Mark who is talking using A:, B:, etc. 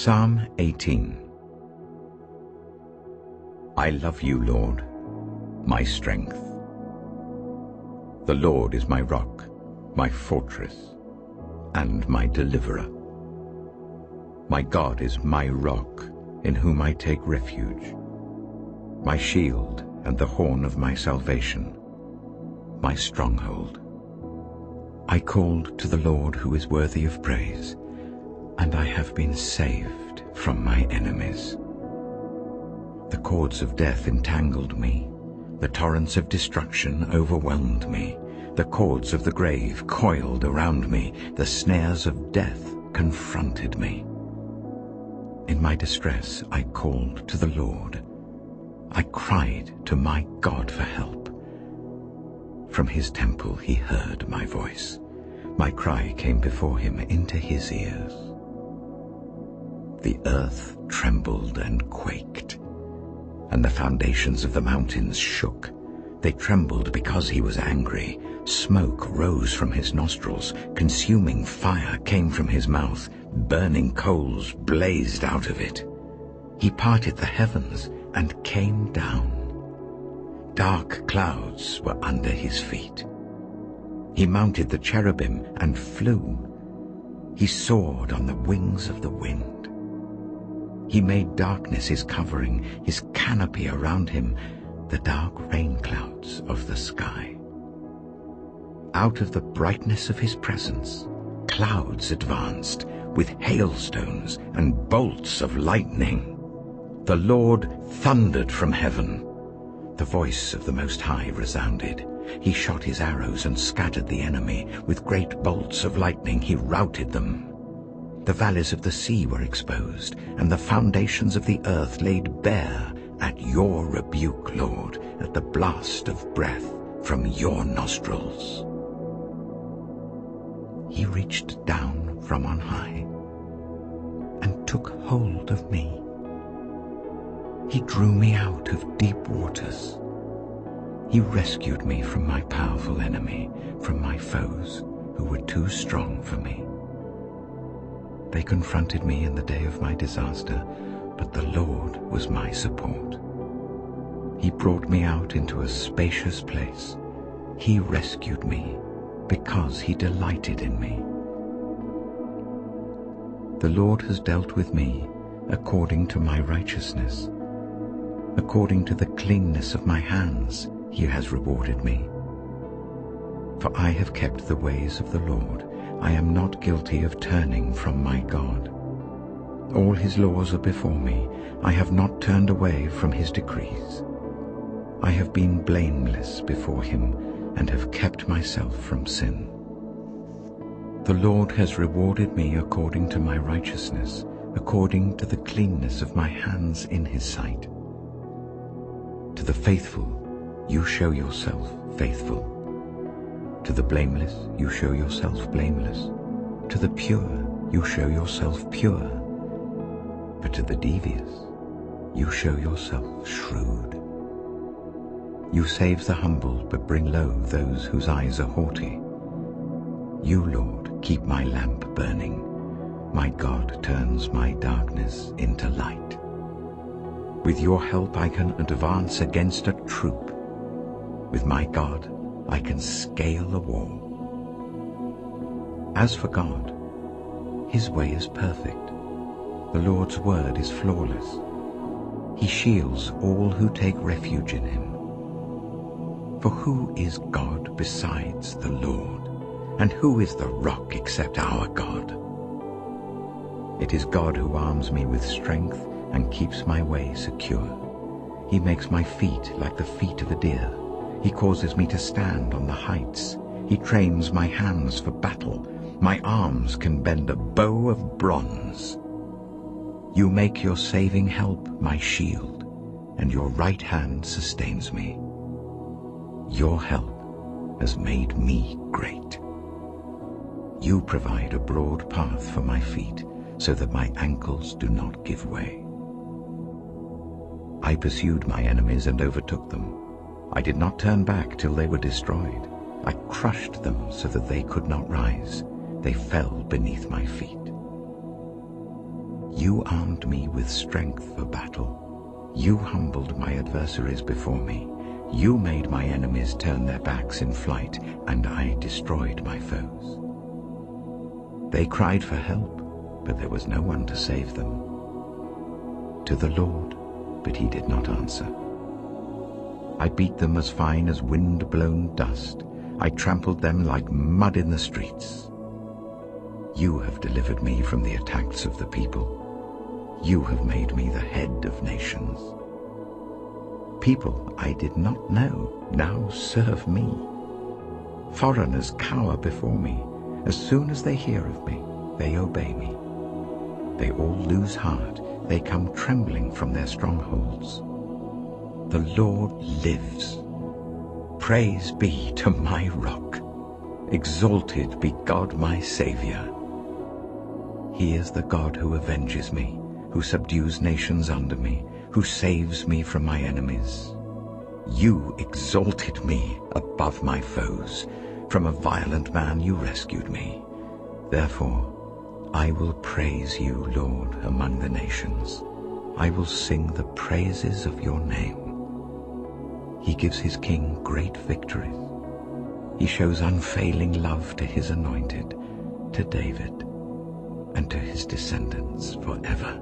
A: Psalm 18. I love you, Lord, my strength. The Lord is my rock, my fortress, and my deliverer. My God is my rock, in whom I take refuge, my shield and the horn of my salvation, my stronghold. I called to the Lord who is worthy of praise, and I have been saved from my enemies. The cords of death entangled me, the torrents of destruction overwhelmed me, the cords of the grave coiled around me, the snares of death confronted me. In my distress I called to the Lord. I cried to my God for help. From his temple he heard my voice. My cry came before him into his ears. The earth trembled and quaked, and the foundations of the mountains shook. They trembled because he was angry. Smoke rose from his nostrils. Consuming fire came from his mouth. Burning coals blazed out of it. He parted the heavens and came down. Dark clouds were under his feet. He mounted the cherubim and flew. He soared on the wings of the wind. He made darkness his covering, his canopy around him, the dark rain clouds of the sky. Out of the brightness of his presence, clouds advanced with hailstones and bolts of lightning. The Lord thundered from heaven. The voice of the Most High resounded. He shot his arrows and scattered the enemy. With great bolts of lightning he routed them. The valleys of the sea were exposed, and the foundations of the earth laid bare at your rebuke, Lord, at the blast of breath from your nostrils. He reached down from on high and took hold of me. He drew me out of deep waters. He rescued me from my powerful enemy, from my foes who were too strong for me. They confronted me in the day of my disaster, but the Lord was my support. He brought me out into a spacious place. He rescued me because he delighted in me. The Lord has dealt with me according to my righteousness. According to the cleanness of my hands, he has rewarded me. For I have kept the ways of the Lord. I am not guilty of turning from my God. All his laws are before me. I have not turned away from his decrees. I have been blameless before him and have kept myself from sin. The Lord has rewarded me according to my righteousness, according to the cleanness of my hands in his sight. To the faithful you show yourself faithful. To the blameless you show yourself blameless. To the pure you show yourself pure. But to the devious you show yourself shrewd. You save the humble, but bring low those whose eyes are haughty. You, Lord, keep my lamp burning. My God turns my darkness into light. With your help I can advance against a troop. With my God I can scale a wall. As for God, his way is perfect. The Lord's word is flawless. He shields all who take refuge in him. For who is God besides the Lord? And who is the rock except our God? It is God who arms me with strength and keeps my way secure. He makes my feet like the feet of a deer. He causes me to stand on the heights. He trains my hands for battle. My arms can bend a bow of bronze. You make your saving help my shield, and your right hand sustains me. Your help has made me great. You provide a broad path for my feet, so that my ankles do not give way. I pursued my enemies and overtook them. I did not turn back till they were destroyed. I crushed them so that they could not rise. They fell beneath my feet. You armed me with strength for battle. You humbled my adversaries before me. You made my enemies turn their backs in flight, and I destroyed my foes. They cried for help, but there was no one to save them. To the Lord, but he did not answer. I beat them as fine as wind-blown dust. I trampled them like mud in the streets. You have delivered me from the attacks of the people. You have made me the head of nations. People I did not know now serve me. Foreigners cower before me. As soon as they hear of me, they obey me. They all lose heart. They come trembling from their strongholds. The Lord lives. Praise be to my rock. Exalted be God my Saviour. He is the God who avenges me, who subdues nations under me, who saves me from my enemies. You exalted me above my foes. From a violent man you rescued me. Therefore, I will praise you, Lord, among the nations. I will sing the praises of your name. He gives his king great victories. He shows unfailing love to his anointed, to David, and to his descendants forever.